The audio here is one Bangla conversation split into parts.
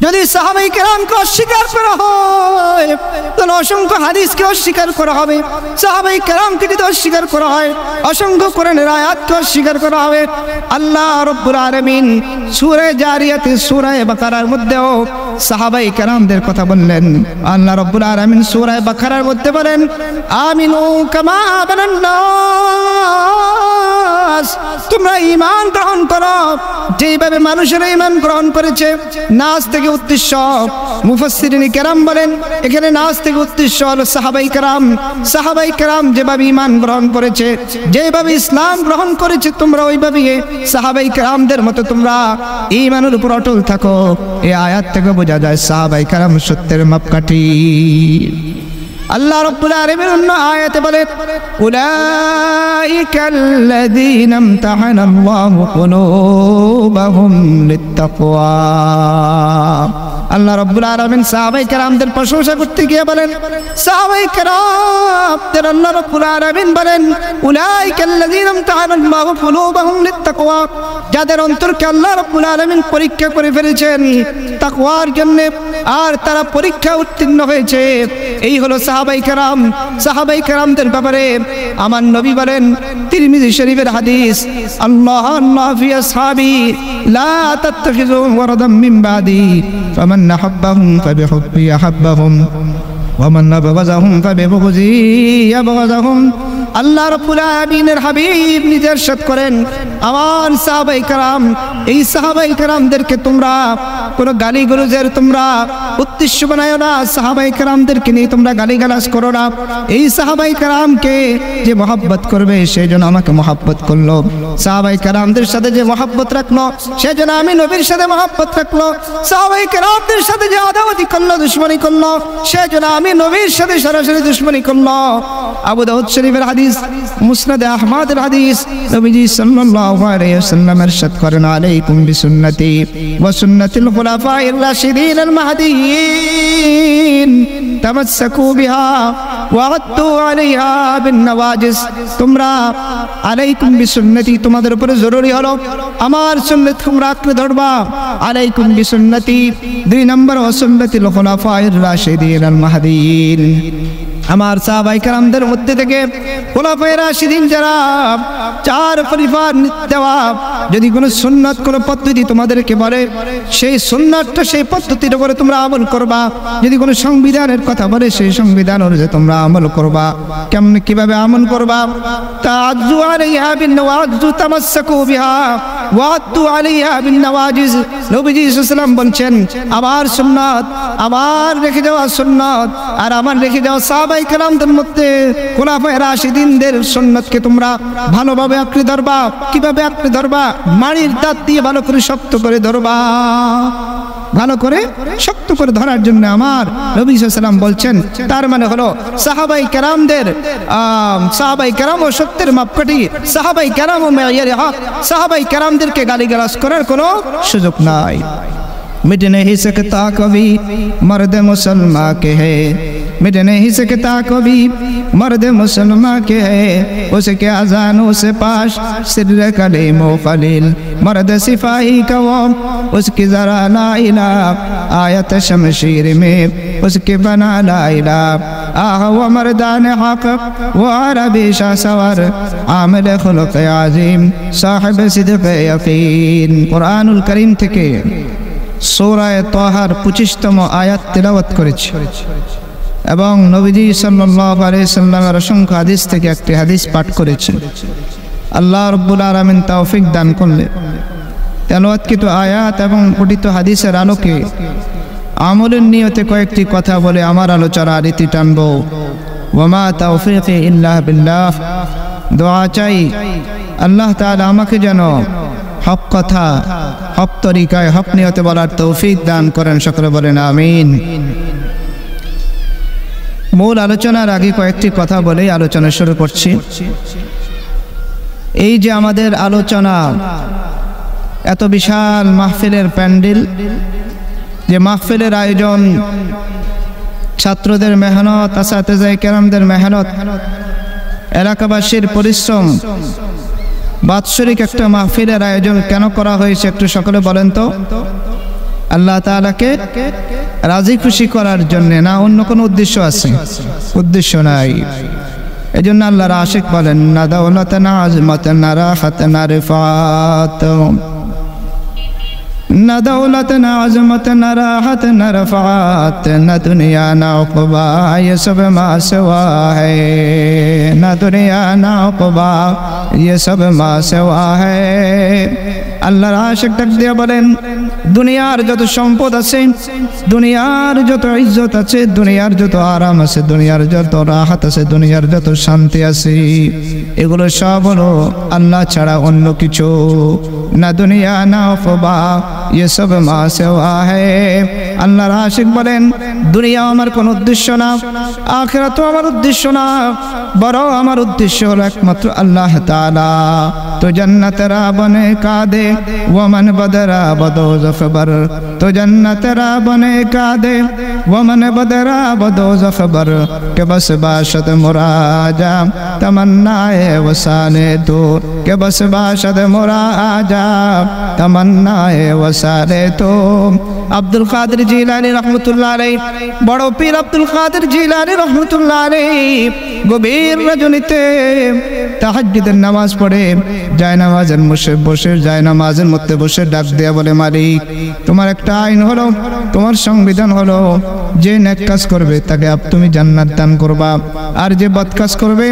যদি সাহাবায়ে কেরামকে অস্বীকার করা হয় তাহলে অসংখ্য হাদিসকে অস্বীকার করা হবে। সাহাবায়ে কেরামকে যদি অস্বীকার করা হয় অসংখ্য কোরআনের আয়াতকে অস্বীকার করা হবে। আল্লাহ রাব্বুল আলামিন সূরা জারিয়াত সূরা বাকারার মধ্যেও সাহাবায়ে কেরামদের কথা বললেন। আল্লাহ রাব্বুল আলামিন সূরা বাকারার মধ্যে বলেন, আমিনু কামা আমানান নাস, তোমরা ঈমান গ্রহণ করো যেভাবে মানুষেরা ঈমান গ্রহণ করেছে। নাস থেকে উদ্দেশ্য, মুফাসসিরিন কেরাম বলেন এখানে নাস থেকে উদ্দেশ্য হলো সাহাবায়ে কেরাম। সাহাবায়ে কেরাম যেভাবে ঈমান গ্রহণ করেছে, যেভাবে ইসলাম গ্রহণ করেছে, তোমরা ওইভাবে সাহাবায়ে কেরামদের মতো তোমরা ঈমানের উপর অটল থাকো। এই আয়াত থেকে বোঝা যায় সাহাবায়ে কেরাম সত্যের মাপকাঠি। আল্লাহ রাব্বুল আলামিন অন্য আয়াতে বলেন, উলাইকাল্লাযীনা ইমতাহানাল্লাহু কুলুবাহুম লিত্তাকওয়া। আল্লাহ রাব্বুল আলামিন সাহাবায়ে কেরামদের প্রশংসা করতে গিয়ে বলেন, সাহাবায়ে কেরামদের আল্লাহ রাব্বুল আলামিন বলেন, উলাইকাল্লাযীনা ইমতাহানাল্লাহু কুলুবাহুম লিত্তাকওয়া, যাদের অন্তরকে আল্লাহ রাব্বুল আলামিন পরীক্ষা করে ফেলেছেন তাকওয়ার জন্য, আর তারা পরীক্ষা উত্তীর্ণ হয়েছে। এই হলো সাহাবায়ে কেরাম। সাহাবায়ে কেরামদের ব্যাপারে আমার নবী বলেন, তিরমিজি শরীফের হাদিস, আল্লাহ ফি আসহাবি লা তাত্তাখিযু ওয়ারাদাম মিন বাদি ফামান আহাব্বাহুম ফাবিহুব্বি আহাব্বাহুম ওয়া মান আবগাযাহুম ফাবিবগযি আবগাযাহুম। আল্লাহ রাব্বুল আলামিনের হাবিব নিজে ইরশাদ করেন, আমার সাহাবায়ে কেরাম, এই সাহাবায়ে কেরামদেরকে তোমরা কোনো গালিগালাজের তোমরা উদ্দেশ্য বানায়ো না। সাহাবায়ে কেরামদেরকে নিয়ে তোমরা গালিগালাজ করো না। এই সাহাবায়ে কেরামকে যে মহব্বত করবে সে যেন আমাকে মহব্বত করলো। সাহাবায়ে কেরামদের সাথে যে মহব্বত রাখলো সে যেন আমি নবীর সাথে মহব্বত রাখলো। সাহাবায়ে কেরামদের সাথে যে আদাওয়াতি করলো, দুশমনি করলো, সে যেন আমি নবীর সাথে সরাসরি দুশমনি করলো। আবু দাউদ শরীফের হাদিস, মুসনাদে আহমদের হাদিস, নবীজি সাল্লাল্লাহু আলাইহি ওয়াসাল্লাম ইরশাদ করেন, আলাইকুম বিসুন্নতি ওয়া সুন্নাতিল খুলাফায়ে রাশিদিন আল মাহদিয়িন তামাসসাকু বিহা ওয়া আদ্দু আলাইহা বিন নওয়াজিস। তোমরা আলাইকুম বিসুন্নতি, তোমাদের উপরে জরুরি হলো আমার সুন্নাত তোমরা আঁকড়ে ধরবা। আলাইকুম বিসুন্নতি, 2 নম্বর ওয়া সুন্নাতিল খুলাফায়ে রাশিদিন আল মাহদিয়িন। আমার সাহাবায়ে কেরামদের মধ্যে থেকে খুলাফায়ে রাশিদিন যারা 4 খলিফার দেওয়া যদি কোনো সুন্নাত কোনো পদ্ধতি তোমাদেরকে বলে, সেই সুন্নাতটা সেই পদ্ধতির উপরে তোমরা আমল করবা। যদি কোনো সংবিধানের কথা বলে সেই সংবিধান অনুযায়ী তোমরা আমল করবা। কেমন কিভাবে আমল করবা? তাআজ্জু আলাইহা বিন নওয়াজিজ তামাসসাকু বিহা ওয়া আদ্দু আলাইহা বিন নওয়াজিজ। নবীজি সাল্লাল্লাহু আলাইহি ওয়াসাল্লাম বলছেন, আমার সুন্নাত, আমার রেখে যাওয়া সুন্নাত আর আমার রেখে যাওয়া সাহাবায়ে কেরামদের মধ্যে খুলাফায়ে রাশিদিনদের সুন্নাতকে তোমরা ভালোভাবে আঁকড়ে ধরবা। কিভাবে আঁকড়ে ধরবা? মাড়ির দাঁত দিয়ে ভালো করে শক্ত করে ধরবা। ভালো করে শক্ত করে ধরার জন্য আমার নবী সাল্লাল্লাহু আলাইহি ওয়াসাল্লাম বলছেন। তার মানে হলো সাহাবায়ে কেরামদের সাহাবায়ে কেরাম ও সত্যের মাপকাঠি, সাহাবায়ে কেরাম ও মেয়ারে হক। সাহাবায়ে কেরামদেরকে গালিগালাজ করার কোনো সুযোগ নাই। मिट नहीं सकता कभी मर्द मुसलमान के है, मिट नहीं सकता कभी मर्द मुसलमान के है, उसके अजानों से पाश सिर कलीमो खलील मर्द सिपाही का वो, उसकी जरा लाइला आयत शमशीर में उसके बना लाइला आह वो मर्दान हक वो अरबी शाह सवर आमिल खुलुक आजिम साहिब सिद्क़ यकीन। कुरानुल करीम থেকে সূরা তাহার 25তম আয়াত তেলাওয়াত করেছি এবং নবীজি সাল্লাল্লাহু আলাইহি সাল্লামের অসংখ্য হাদিস থেকে একটি হাদিস পাঠ করেছি। আল্লাহ রাব্বুল আলামিন তৌফিক দান করলে তেলাওয়াতকৃত আয়াত এবং পঠিত হাদিসের আলোকে আমলের নিয়তে কয়েকটি কথা বলে আমার আলোচনা রীতি টানব। ওয়ামা তাওফীকি ইল্লা বিল্লাহ। দোয়া চাই আল্লাহ তাআলা আমাকে যেন হক কথা, হক তরিকায়, হক নিয়তে বলার তৌফিক দান করেন। সকলে বলেন আমিন। মূল আলোচনার আগে কয়েকটি কথা বলে আলোচনা শুরু করছি। এই যে আমাদের আলোচনা, এত বিশাল মাহফিলের প্যান্ডেল, যে মাহফিলের আয়োজন, ছাত্রদের মেহনত, আসাতেজায়ে কেরামদের মেহনত, এলাকাবাসীর পরিশ্রম, বাৎসরিক একটা মাহফিলের আয়োজন কেন করা হয়েছে একটু সকলে বলেন তো। আল্লাহ তাআলাকে রাজি খুশি করার জন্য, না অন্য কোনো উদ্দেশ্য আছে? উদ্দেশ্য নাই। এজন্য আল্লাহর আশিক বলেন, না দাওলাতান আজমাতান না রাহাতান না রিফাত, না দাওলাতান আজমাতান না রাহাতান না রিফাত, না দুনিয়া না উকবা, ये सब मा सिवा है, ना दुनिया ना उकबा, ये सब मा सिवा है। আল্লাহর আশিক ডাক দিয়ে বলেন, দুনিয়ার যত সম্পদ আছে, দুনিয়ার যত ইজ্জত আছে, দুনিয়ার যত আরাম আছে, দুনিয়ার যত রাহাত আছে, দুনিয়ার যত শান্তি আছে, এগুলো সব হলো আল্লাহ ছাড়া অন্য কিছু। না দুনিয়া না উকবা, ये सब मा सिवा है। আল্লাহর আশিক বলেন, দুনিয়া আমার কোনো উদ্দেশ্য না, আখিরাতও আমার উদ্দেশ্য না, বরং আমার উদ্দেশ্য হলো একমাত্র আল্লাহ তাআলা। তো জান্নাতেরা বনে কাঁদে वो मन बदरा बदोज़ख बर, तो जन्नतरा बने कादे वो मन बदरा बदोज़ख बर, के बस बाशद मुराजा तमन्नाए वसाने दूर, के बस बाशद मुराजा तमन्नाए वसाने तो। আব্দুল কাদের জিলানী রহমতুল্লাহ আলাইহি, বড় পীর আব্দুল কাদের জিলানী রহমতুল্লাহ আলাইহি গভীর রজনীতে তাহাজ্জুদের নামাজ পড়ে জায়নামাজের বসে জায়নামাজের মধ্যে বসে ডাক দেয়া বলে, মালিক তোমার একটা আইন হলো, তোমার সংবিধান হলো, যে নেক কাজ করবে তাকে তুমি জান্নাত দান করবা, আর যে বদ কাজ করবে,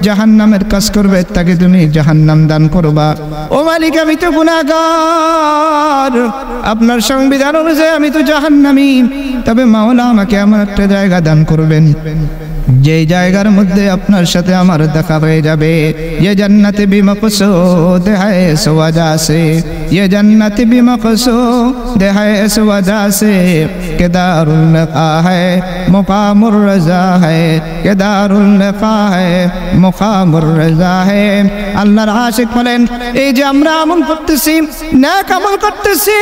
জাহান্নামের কাজ করবে, তাকে তুমি জাহান্নাম দান করবা। ও মালিক, আমি তো গুনাহগার, আপনার সংবিধান অনুযায়ী আমি তো জাহান্নামী, তবে মাওলা আমাকে এমন একটা জায়গা দান করবেন যে জায়গার মধ্যে আপনার সাথে আমার দেখা হয়ে যাবে। ये जन्नत भी मक़सूद है इस वजह से, ये जन्नत भी मक़सूद है इस वजह से, कि दारुल लिक़ा है मुक़ामुर रज़ा है, कि दारुल लिक़ा है मुक़ामुर रज़ा है। আল্লাহর আশিক বলেন, এই যে আমরা আমল করতেছি, নেক আমল করতেছি,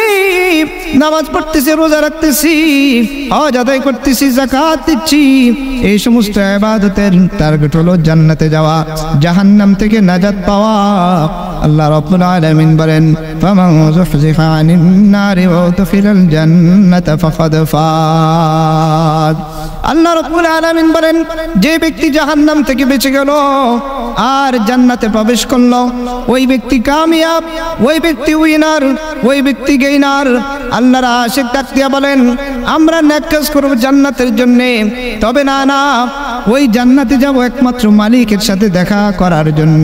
নামাজ পড়তেছি, রোজা রাখতেছি, হজ আদায় করতেছি, যাকাত দিচ্ছি, এই সমস্ত ইবাদতের টার্গেট হলো জান্নাতে যাওয়া, জাহান্নাম থেকে নাজাত পাওয়া। আল্লাহ রাব্বুল আলামিন বলেন, ফামান যুহজিহা আনিন নারি ওয়া উদখিলাল জান্নাতা ফাকাদ ফাজ। আল্লাহ রাব্বুল আলামিন বলেন, যে ব্যক্তি জাহান্নাম থেকে বেঁচে গেল আর জান্নাতে প্রবেশ করলো, ওই ব্যক্তি কামিয়াব, ওই ব্যক্তি উইনার, ওই ব্যক্তি গেইনার। আল্লাহর আশিক ডাক দিয়া বলেন, আমরা নেক কাজ করব জান্নাতের জন্য, তবে না না, ওই জান্নাতে যাব একমাত্র মালিকের সাথে দেখা করার জন্য।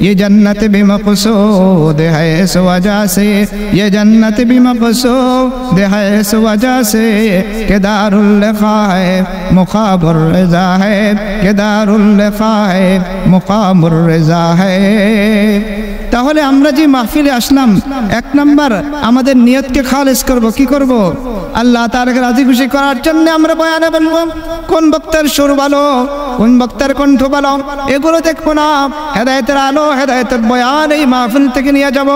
ये जन्नत भी मक़सूद है इस वजह से, ये जन्नत भी मक़सूद है इस वजह से, कि दारुल लिक़ा है मुक़ामुर रज़ा है, कि दारुल लिक़ा है मुक़ामुर रज़ा है। তাহলে আমরা যে মাহফিলে আসলাম, এক নাম্বার আমাদের নিয়তকে খালেস করব। কি করব? আল্লাহ তাআলাকে রাজি খুশি করার জন্য আমরা বয়ানে বলবো। কোন বক্তার সুর ভালো, কোন বক্তার কণ্ঠ ভালো, এগুলো দেখবো না। হেদায়েতের আলো, হেদায়েতের বয়ান এই মাহফিল থেকে নিয়ে যাব।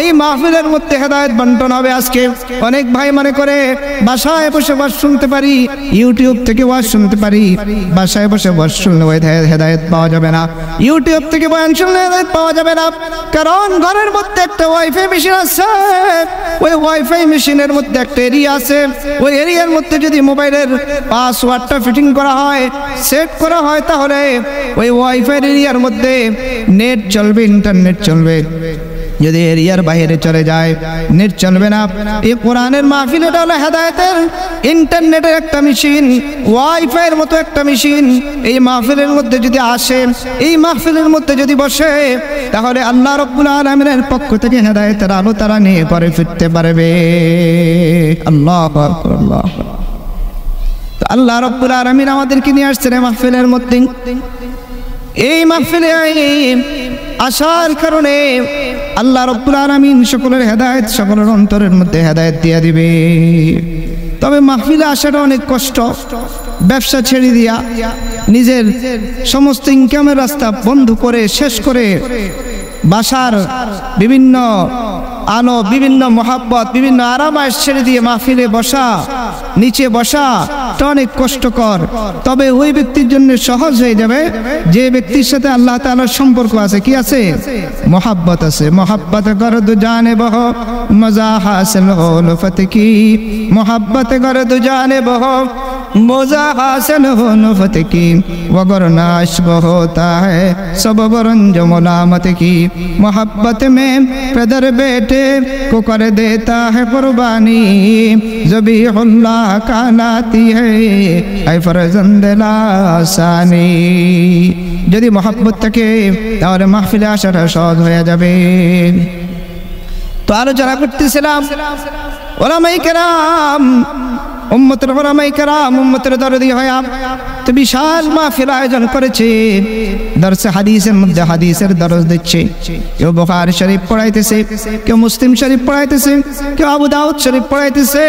এই মাহফিলের মধ্যে হেদায়েত বন্টন হবে। আজকে অনেক ভাই মনে করে বাসায় বসে ওয়াজ শুনতে পারি, ইউটিউব থেকে ওয়াজ শুনতে পারি। বাসায় বসে ওয়াজ শুনলে হেদায়েত পাওয়া যাবে না, ইউটিউব থেকে বয়ান শুনলে হেদায়েত পাওয়া যাবে না। কারণ ঘরের মধ্যে একটা ওয়াইফাই মেশিন আছে, ওই ওয়াইফাই মেশিনের মধ্যে একটা এরিয়া আছে, ওই এরিয়ার মধ্যে যদি মোবাইলের পাসওয়ার্ডটা ফিটিং করা হয়, সেট করা হয়, তাহলে ওই ওয়াইফাই এরিয়ার মধ্যে নেট চলবে, ইন্টারনেট চলবে। যদি এরিয়ার বাইরে চলে যায়, নেট চলবে না। এই কোরআনের মাহফিল এটা হলো হেদায়েতের ইন্টারনেটের একটা মেশিন, ওয়াইফাইয়ের মতো একটা মেশিন। এই মাহফিলের মধ্যে যদি আসে, এই মাহফিলের মধ্যে যদি বসে, তাহলে আল্লাহ রাব্বুল আলামিনের পক্ষ থেকে হেদায়েতের আলো তারা নিয়ে করে ফিরতে পারবে। আল্লাহু আকবার, আল্লাহু আকবার। তো আল্লাহ রাব্বুল আলামিন আমাদেরকে নিয়ে আসছেন এই মাহফিলের মধ্যে। এই মাহফিলে আসার কারণে আল্লাহ রাব্বুল আলামিন সকলের হেদায়েত, সকলের অন্তরের মধ্যে হেদায়েত দিয়ে দিবে। তবে মাহফিলে আসাটা অনেক কষ্ট। ব্যবসা ছেড়ে দিয়া, নিজের সমস্ত ইনকামের রাস্তা বন্ধ করে, শেষ করে, বাসার বিভিন্ন আলো, বিভিন্ন মহাব্বত, বিভিন্ন আরামায়েশ ছেড়ে দিয়ে মাহফিলে বসা, নিচে বসা এটা অনেক কষ্টকর। তবে ওই ব্যক্তির জন্য সহজ হয়ে যাবে যে ব্যক্তির সাথে আল্লাহ তাআলার সম্পর্ক আছে। কি আছে? মহাব্বত আছে। মহাব্বত গরদ জানে বহ মজা হাসিল হো লুফত কি, মহাব্বত গরদ জানে বহ मौजा हासिल हो नफत की, वगरना इश्क होता है सब बरंज मुलामत की। मोहब्बत में पैदर बेटे को कर देता है कुर्बानी, ज़बीहुल्लाह कहलाती है ऐ फरजंद लासानी। যদি মহব্বত থাকে তাহলে মাহফিলে আসাটা সহজ হয়ে যাবে। তো আলোচনা করতেছিলাম ওলামায়ে কেরাম, উম্মতের ওলামায়ে কেরাম উম্মতের দরদি হয়ে তো বিশাল মাহফিল আয়োজন করেছে। দরসে হাদিসের মধ্যে হাদিসের দরস দিচ্ছে, কেউ বুখারী শরীফ পড়াইতেছে, কেউ মুসলিম শরীফ পড়াইতেছে, কেউ আবু দাউদ শরীফ পড়াইতেছে,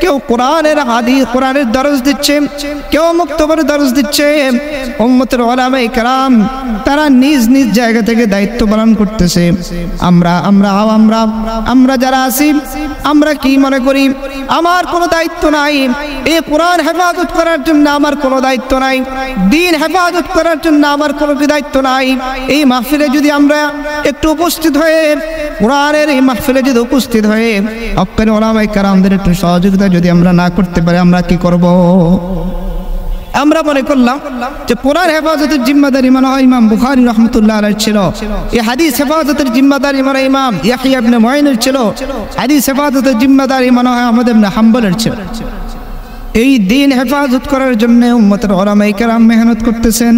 কেউ কোরআনের হাদিস কোরআনের দরস দিচ্ছে, কেউ মুক্তবর দরস দিচ্ছে। উম্মতের ওলামায়ে কেরাম তারা নিজ নিজ জায়গা থেকে দায়িত্ব পালন করতেছে। আমরা যারা আছি আমরা কি মনে করি আমার কোনো দায়িত্ব নাই, এই কোরআন হেফাজত করার জন্য আমার কোনো দায়িত্ব নাই, দ্বীন হেফাজত করার জন্য আমার কোনো দায়িত্ব নাই। এই মাহফিলে যদি আমরা একটু উপস্থিত হয়ে কোরআনের এই মাহফিলে যদি উপস্থিত হয়ে হক্কানি ওলামায়ে কেরামদের একটু সহযোগিতা যদি আমরা না করতে পারি আমরা কি করব? আমরা মনে করলাম যে কোরআন হেফাজতের জিম্মাদারি মনে হয় ইমাম বুখারী রাহমাতুল্লাহ আলাইহি ছিল, এই হাদিস হেফাজতের জিম্মাদারি মনে হয় ইমাম ইয়াহইয়া ইবনে মুঈনের ছিল, হাদিস হেফাজতের জিম্মাদারি মনে হয় আহমদ ইবনে হাম্বলের ছিল। এই দ্বীন হেফাজত করার জন্য উম্মতের উলামায়ে কেরাম মেহনত করতেছেন।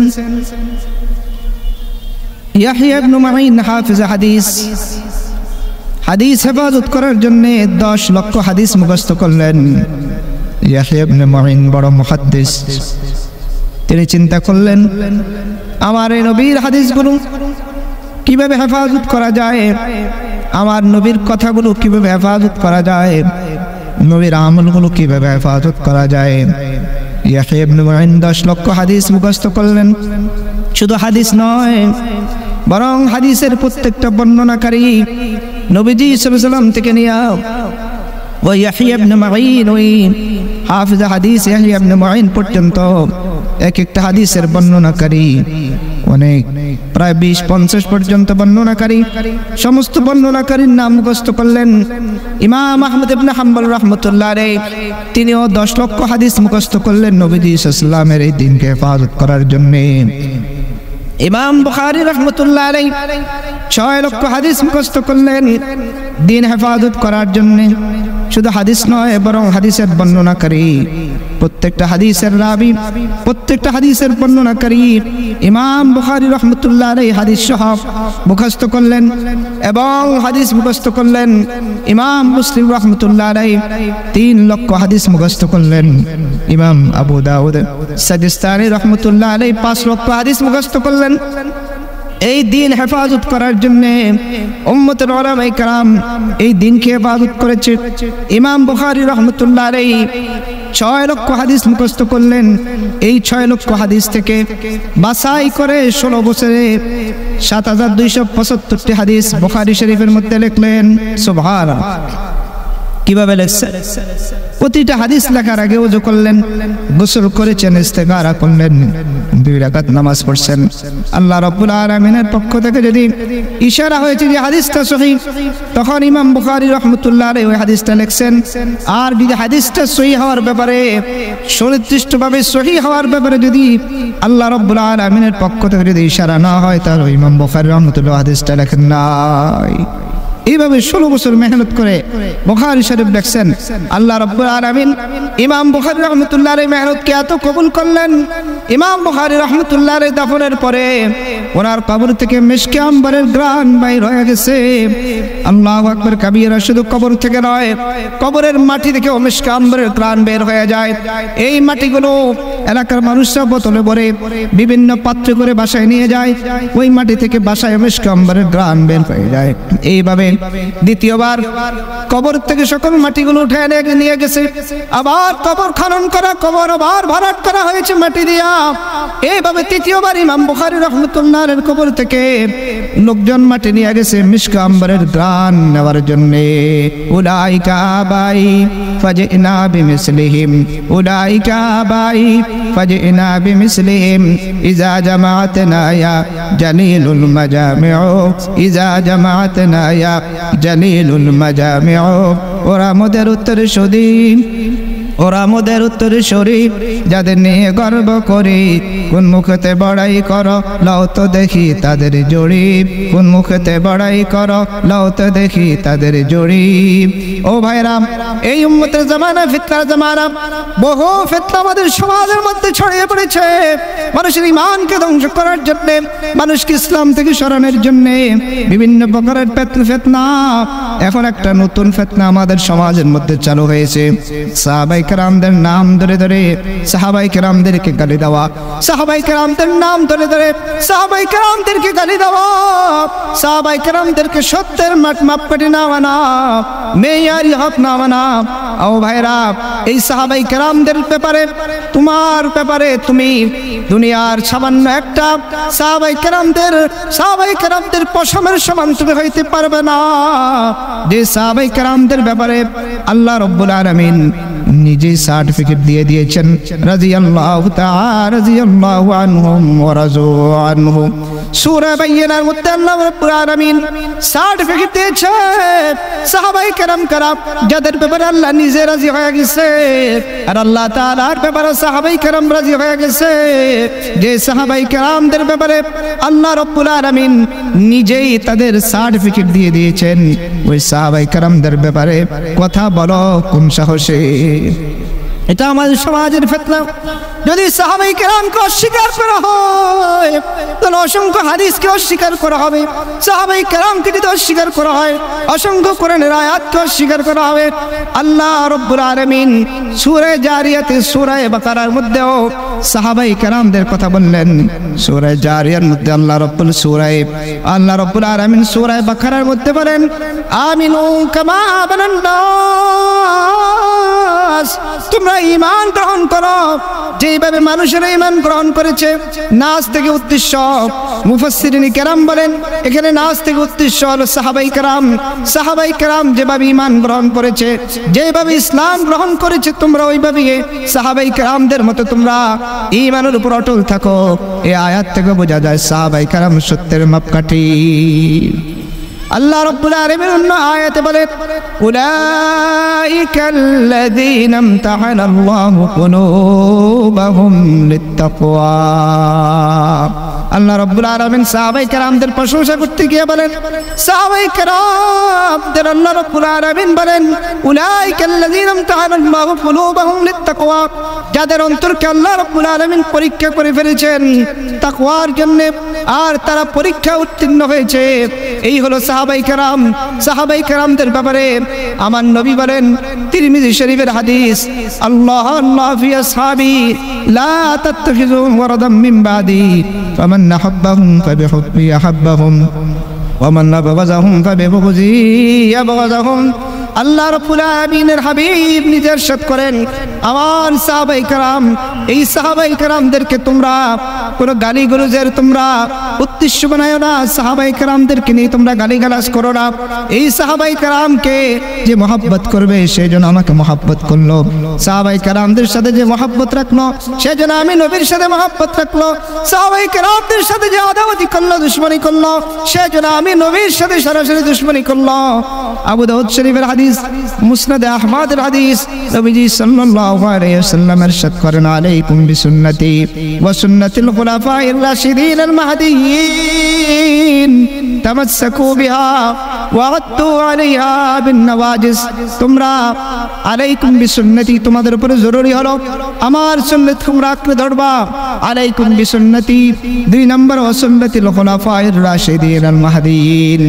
ইয়াহইয়া ইবনে মুঈন হাফিজ হাদিস, হাদিস হেফাজত করার জন্য 10 লক্ষ হাদিস মুখস্থ করলেন। ইয়াহইয়া ইবনে মুঈন বড় মুহাদ্দিস, তিনি চিন্তা করলেন আমার এই নবীর হাদিসগুলো কিভাবে হেফাজত করা যায়, আমার নবীর কথাগুলো কিভাবে হেফাজত করা যায়, নবীর আমলগুলো কিভাবে হেফাজত করা যায়। ইয়াহইয়া ইবনে মুঈন 10 লক্ষ হাদিস মুখস্থ করলেন। শুধু হাদিস নয় বরং হাদিসের প্রত্যেকটা বর্ণনাকারী নবীজি সাল্লাল্লাহু আলাইহি ওয়াসাল্লাম থেকে নিয়ে ওই ইয়াহইয়া ইবনে মুঈন ওই হাফিজ হাদিস ইয়াহইয়া ইবনে মুঈন পর্যন্ত এক একটা হাদিসের বর্ণনাকারী অনেক প্রায় 20-50 পর্যন্ত বর্ণনাকারী, সমস্ত বর্ণনাকারীর নাম মুখস্থ করলেন। ইমাম আহমদ ইবনে হাম্বল রাহমাতুল্লাহ আলাইহি তিনিও 10 লক্ষ হাদিস মুখস্থ করলেন নবীজি সাল্লাল্লাহু আলাইহি ওয়াসাল্লামের এই দ্বীনকে হেফাজত করার জন্য। ইমাম বুখারী রাহমাতুল্লাহ আলাইহি 6 লক্ষ হাদিস মুখস্থ করলেন দ্বীন হেফাজত করার জন্য। শুধু হাদিস নয় বরং হাদিসের বর্ণনাকারী, প্রত্যেকটা হাদিসের রাবী, প্রত্যেকটা হাদিসের বর্ণনাকারী ইমাম বুখারী রাহমাতুল্লাহ আলাইহি হাদিস সহ মুখস্থ করলেন এবং হাদিস মুখস্থ করলেন। ইমাম মুসলিম রাহমাতুল্লাহ আলাইহি 3 লক্ষ হাদিস মুখস্থ করলেন। ইমাম আবু দাউদ সিজিস্তানি রাহমাতুল্লাহ আলাইহি 5 লক্ষ হাদিস মুখস্থ করলেন। এই দ্বীন হেফাজত করার জন্য উম্মতের উলামায়ে কেরাম এই দ্বীনকে হেফাজত করেছে। ইমাম বুখারী রাহমাতুল্লাহ আলাইহি 6 লক্ষ হাদিস মুখস্থ করলেন। এই 6 লক্ষ হাদিস থেকে বাছাই করে 16 বছরে 7275টি হাদিস বুখারী শরীফের মধ্যে লিখলেন। সুবহানাল্লাহ! কিভাবে লিখছেন? প্রতিটা হাদিস লেখার আগে ওযু করলেন, গোসল করেছেন, ইস্তেগারা করলেন, 2 রাকাত নামাজ পড়ছেন। আল্লাহ রাব্বুল আলামিনের পক্ষ থেকে যদি ইশারা হয়েছে যে হাদিসটা সহিহ, তখন ইমাম বুখারী রাহমাতুল্লাহ আলাইহি ওই হাদিসটা লিখছেন। আর যদি হাদিসটা সহিহ হওয়ার ব্যাপারে সুনির্দিষ্টভাবে সহিহ হওয়ার ব্যাপারে যদি আল্লাহ রাব্বুল আলামিনের পক্ষ থেকে যদি ইশারা না হয় তাহলে ইমাম বুখারী রাহমাতুল্লাহ হাদিসটা লেখেন নাই। এইভাবে 16 বছর মেহনত করে বুখারী শরীফ লিখছেন। আল্লাহ রাব্বুল আলামিন ইমাম বুখারী রাহমাতুল্লাহ আলাইহি মেহনতকে এত কবুল করলেন। ইমাম বুখারী রাহমাতুল্লাহ আলাইহি দাফনের পরে ওনার কবর থেকে মিশকে আম্বরের ঘ্রাণ বাইর হয়ে গেছে। আল্লাহু আকবার কাবীরা! শুধু কবর থেকে নয়, কবরের মাটি থেকে মিশকে আম্বরের ঘ্রাণ বের হয়ে যায়। এই মাটিগুলো এলাকার মানুষরা বোতলে ভরে বিভিন্ন পাত্রে করে বাসায় নিয়ে যায়। ওই মাটি থেকে বাসায় মিশকে আম্বরের ঘ্রাণ বের হয়ে যায়। এইভাবে দ্বিতীয়বার কবর থেকে সকল মাটিগুলো উঠে নিয়ে গেছে। আবার কবর খনন করা, কবর আবার ভরাট করা হয়েছে মাটি দিয়া। এইভাবে তৃতীয়বার ইমাম বুখারী রাহমাতুল্লাহের কবর থেকে লোকজন মাটি নিয়ে গেছে মিশক আম্বরের গ্রান নেওয়ার জন্য। উলাইকা আবাই ফাজইনা বিমিসলিহিম, উলাইকা আবাই ফাজইনা বিমিসলিহিম ইজা জামাআতনা ইয়া জালিলুল মাজামিউ, ইজা জামাআতনা ইয়া জালিলুল মাজামিউ। ওরা মোদের উত্তরসূরি, ওরা মোদের উত্তরসূরি, যাদের নিয়ে গর্ব করি। কোন মুখেতে বড়াই করো, লও তো দেখি তাদের জরিপ। কোন মুখেতে বড়াই করো, লও তো দেখি তাদের জরিপ। ও ভাইরাম, এই উম্মতের জামানা ফিতনার জামানা। বহু ফিতনা আমাদের সমাজের মধ্যে ছড়িয়ে পড়েছে মানুষের ঈমানকে ধ্বংস করার জন্য, মানুষকে ইসলাম থেকে সরানোর জন্য বিভিন্ন প্রকারের ফিতনা। এখন একটা নতুন ফিতনা আমাদের সমাজের মধ্যে চালু হয়েছে। সাহাবায়ে কেরামদের নাম ধরে ধরে সাহাবায়ে কেরামদেরকে গালি দেওয়া, সাহাবায়ে কেরামদের নাম ধরে ধরে সাহাবায়ে কেরামদেরকে গালি দেওয়া, সাহাবায়ে কেরামদেরকে সত্যের মাপকাঠি না মানা, মেয়ারি হক না মানা। ও ভাইরা, এই সাহাবায়ে কেরামদের ব্যাপারে, তোমার ব্যাপারে তুমি দুনিয়ার সামান্য একটা সাহাবায়ে কেরামদের পশমের সমান তুমি হইতে পারবে না। যে সাহাবায়ে কেরামদের ব্যাপারে আল্লাহ রাব্বুল আলামিন নিজে সার্টিফিকেট দিয়ে দিয়েছেন, রাদিয়াল্লাহু তাআলা রাদিয়াল্লাহু আনহুম ওয়া রাযু আনহু। সূরা বাইয়িনার মধ্যে আল্লাহ রাব্বুল আলামিন সার্টিফিকেট দিয়েছেন সাহাবায়ে কেরাম যাদের ব্যাপারে আল্লাহ নিজে রাজি হয়ে গেছে, আর আল্লাহ তাআলার ব্যাপারে সাহাবায়ে কেরাম রাজি হয়ে গেছে। যে সাহাবায়ে কেরামদের ব্যাপারে আল্লাহ রাব্বুল আলামিন নিজেই তাদের সার্টিফিকেট দিয়ে দিয়েছেন, ওই সাহাবায়ে কেরামদের ব্যাপারে কথা বলো কোন সাহসে? এটা আমাদের সমাজের ফিতনা। যদি সাহাবায়ে কেরামকে অস্বীকার করা হয়, তাহলে অসংখ্য হাদিসকে অস্বীকার করা হবে। সাহাবায়ে কেরামকে যদি অস্বীকার করা হয়, অসংখ্য কোরআনের আয়াতকে অস্বীকার করা হবে। আল্লাহ রাব্বুল আলামিন সূরা জারিয়াতে, সূরা বাকারার মধ্যেও সাহাবায়ে কেরামদের কথা বললেন। সূরা জারিয়ার মধ্যে আল্লাহ রাব্বুল আলামিন সূরা বাকারার মধ্যে বলেন, আমিনু কামা আমানান্নাস, তোমরা ঈমান গ্রহণ করো যেভাবে মানুষেরা ঈমান গ্রহণ করেছে। নাস থেকে উদ্দেশ্য, মুফাসসিরিন কেরাম বলেন, এখানে নাস থেকে উদ্দেশ্য হলো সাহাবায়ে কেরাম যেভাবে ঈমান গ্রহণ করেছে, যেভাবে ইসলাম গ্রহণ করেছে, তোমরা ওইভাবে সাহাবায়ে কেরামদের মতো তোমরা ঈমানের উপর অটল থাকো। এই আয়াত থেকে বোঝা যায় সাহাবায়ে কেরাম সত্যের মাপকাঠি। আল্লাহ রাব্বুল আলামিন অন্য আয়াতে বলেন, উলাইকাল্লাযীনা ইমতাহানাল্লাহু কুলুবাহুম লিত্তাকওয়া। আল্লাহ রাব্বুল আলামিন সাহাবায়ে কেরামদের প্রশংসা করতে গিয়ে বলেন, সাহাবায়ে কেরামদের আল্লাহ রাব্বুল আলামিন বলেন, উলাইকাল্লাযীনা ইমতাহানাল্লাহু কুলুবাহুম লিত্তাকওয়া, যাদের অন্তরকে আল্লাহ রাব্বুল আলামিন পরীক্ষা করে ফেলেছেন তাকওয়ার জন্য, আর তারা পরীক্ষা উত্তীর্ণ হয়েছে। এই হলো সাহাবায়ে কেরামদের ব্যাপারে আমার নবী বলেন, তিরমিজি শরীফের হাদিস, আল্লাহ ফি আসহাবি লা তাত্তাখিযু ওয়ারাদাম মিন বাদি ফামান আহাব্বাহুম ফাবিহুব্বি আহাব্বাহুম ওয়া মান আবগাযাহুম ফাবিবুগযি আবগাযাহুম। আল্লাহ রাব্বুল আলামিনের হাবিব নিজে ইরশাদ করেন, আমার সাহাবায়ে কেরাম, এই সাহাবায়ে কেরামদেরকে তোমরা কোনো গালিগালাজের তোমরা উদ্দেশ্য বানায়ো না, সাহাবায়ে কেরামদেরকে নিয়ে তোমরা গালিগালাজ করো না। এই সাহাবায়ে কেরামকে যে মহব্বত করবে সে যেন আমাকে মহব্বত করলো, সাহাবায়ে কেরামদের সাথে যে মহব্বত রাখলো সে যেন আমি নবীর সাথে মহব্বত রাখলো, সাহাবায়ে কেরামদের সাথে যে আদাওয়াতি করলো, দুশমনি করলো, সে যেন আমি নবীর সাথে সরাসরি দুশমনি করলো। আবু দাউদ শরীফের হাদিস, মুসনাদে আহমদের হাদিস, নবীজি সাল্লাল্লাহু আলাইহি ওয়াসাল্লাম ইরশাদ করেন, আলাইকুম বিসুন্নতি ওয়া সুন্নাতিল খুলাফাইর রাশিদিনিল মাহদিয়্যিন তামাসসাকু বিহা ওয়া আদ্দু আলাইহা বিন নওয়াজিস। তোমরা আলাইকুম বিসুন্নতি, তোমাদের উপরে জরুরি হলো আমার সুন্নাত তোমরা আঁকড়ে ধরবা। আলাইকুম বিসুন্নতি, 2 নম্বর, ওয়া সুন্নাতিল খুলাফাইর রাশিদিনিল মাহদিয়্যিন।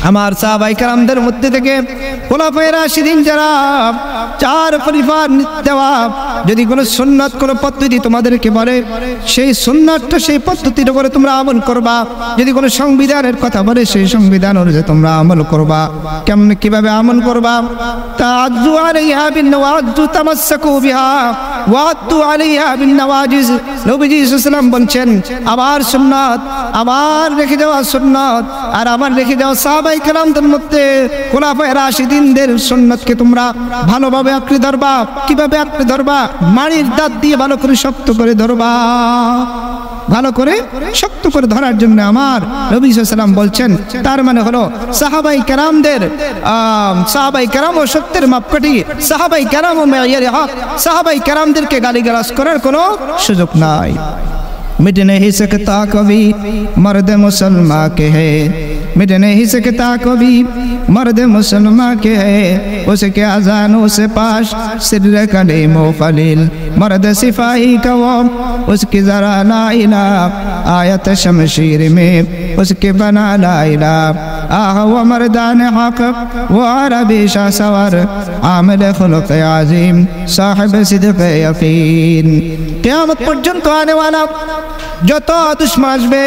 আমার সাহাবায়ে কেরামদের মধ্যে থেকে খোলাফায়ে রাশিদিন যারা চার খলিফার দেওয়া যদি কোনো সুন্নাত কোনো পদ্ধতি তোমাদেরকে বলে সেই সুন্নাতটা সেই পদ্ধতির উপরে তোমরা আমল করবা। যদি কোনো সংবিধানের কথা বলে সেই সংবিধান অনুযায়ী তোমরা আমল করবা। কেমন কিভাবে আমল করবা? তাআজ্জু আলাইহা বিন-নওয়াজিজ তামাসসাকু বিহা ওয়াআদ্দু আলাইহা বিন-নওয়াজিজ। নবীজি সাল্লাল্লাহু আলাইহি ওয়াসাল্লাম বলছেন আমার সুন্নাত, আমার রেখে দেওয়া সুন্নাত আর আমার রেখে দেওয়া সাহাবায়ে কেরামদের মধ্যে খোলাফায়ে রাশিদিনদের সুন্নাতকে তোমরা ভালোভাবে আঁকড়ে ধরবা। কিভাবে আঁকড়ে ধরবা? মাড়ির দাঁত দিয়ে ভালো করে শক্ত করে ধরবা। ভালো করে শক্ত করে ধরার জন্য আমার নবী সাল্লাল্লাহু আলাইহি ওয়াসাল্লাম বলছেন তার মানে হলো সাহাবায়ে কেরাম ও সত্যের মাপকাঠি, সাহাবায়ে কেরাম ও মেয়ারে হক, সাহাবায়ে কেরামদেরকে গালিগালাজ করার কোনো সুযোগ নাই। मिट नहीं सकता कभी मर्द मुसलमान के है, मिट नहीं सकता कभी मर्द मुसलमान के है, उसके अजानों से पाश सिर कलीमो खलील मर्द सिपाही का वो उसकी जरा ला इला आयत शमशीर में उसके बना ला इला आह वो मर्दान हक वो अरबी शाह सवर आमिल खुलुक आज़ीम साहिब सिद्क़ यकीन। क़यामत पर्यন্ত आने वाला যত দুশমন আসবে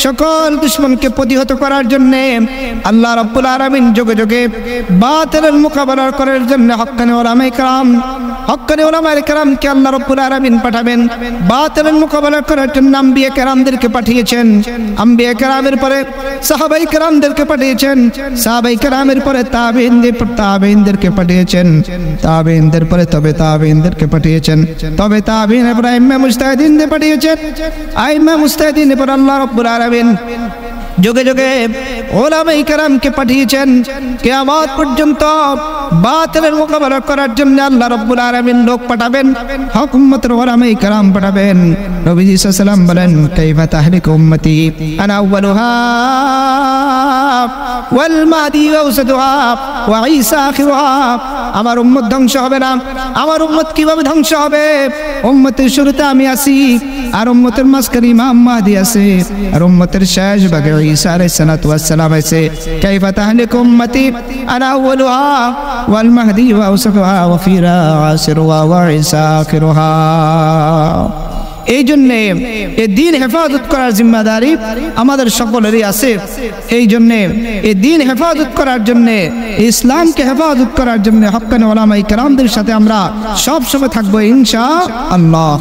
সকল দুশমনকে প্রতিহত করার জন্য আল্লাহ রাব্বুল আলামিন যুগে যুগে বাতিলের মোকাবেলা করার জন্য হক্কানি উলামায়ে কেরামকে আল্লাহ রাব্বুল আলামিন পাঠাবেন। বাতিলের মোকাবেলা করার জন্য আম্বিয়া কেরামদেরকে পাঠিয়েছেন, আম্বিয়া কেরামের পরে সাহাবায়ে কেরামদেরকে পাঠিয়েছেন, সাহাবায়ে কেরামের পরে তাবেঈনদেরকে পাঠিয়েছেন, তাবেঈনদের পরে তবে তাবেঈনদেরকে পাঠিয়েছেন, তবে তাবেঈনের পরে আইম্মা মুজতাহিদিনদের পাঠিয়েছেন, আইম্মা মুজতাহিদিনের পর আল্লাহ রাব্বুল আলামিন যুগে যুগে উলামায়ে কেরামকে পাঠিয়েছেন। কিয়ামত পর্যন্ত বাতিলের মোকাবেলা করার জন্য আল্লাহ রাব্বুল আলামিন লোক পাঠাবেন, হক উম্মতের উলামায়ে কেরাম পাঠাবেন। নবীজি সাল্লাল্লাহু আলাইহি ওয়াসাল্লাম বলেন কাইফা তাহলিকু উম্মতি আনা আউয়ালুহা ওয়াল মাদি ওয়াসাতুহা ওয়া ঈসা আখিরুহা। আমার উম্মত ধ্বংস হবে না। আমার উম্মত কিভাবে ধ্বংস হবে? উম্মতের শুরুতে আমি আছি, আর উম্মতের মাঝখানে ইমাম মাহদি আছে, আর উম্মতের শেষ ভাগে ঈসা আলাইহিস সালাতু ওয়াস সালাম আছে। কাইফা তাহলিকু উম্মতি আনা আউয়ালুহা ওয়াল মাহদি ওয়া আওসাতুহা ওয়া ফিরা আসিরুহা ওয়া ঈসা আখিরুহা। এই জন্য এই দিন হেফাজত করার জিম্মাদারি আমাদের সকলেরই আছে। এই জন্য এই দিন হেফাজত করার জন্য, ইসলামকে হেফাজত করার জন্য হক্কানি উলামায়ে কেরামদের সাথে আমরা সব সময় থাকবো ইনশাআল্লাহ।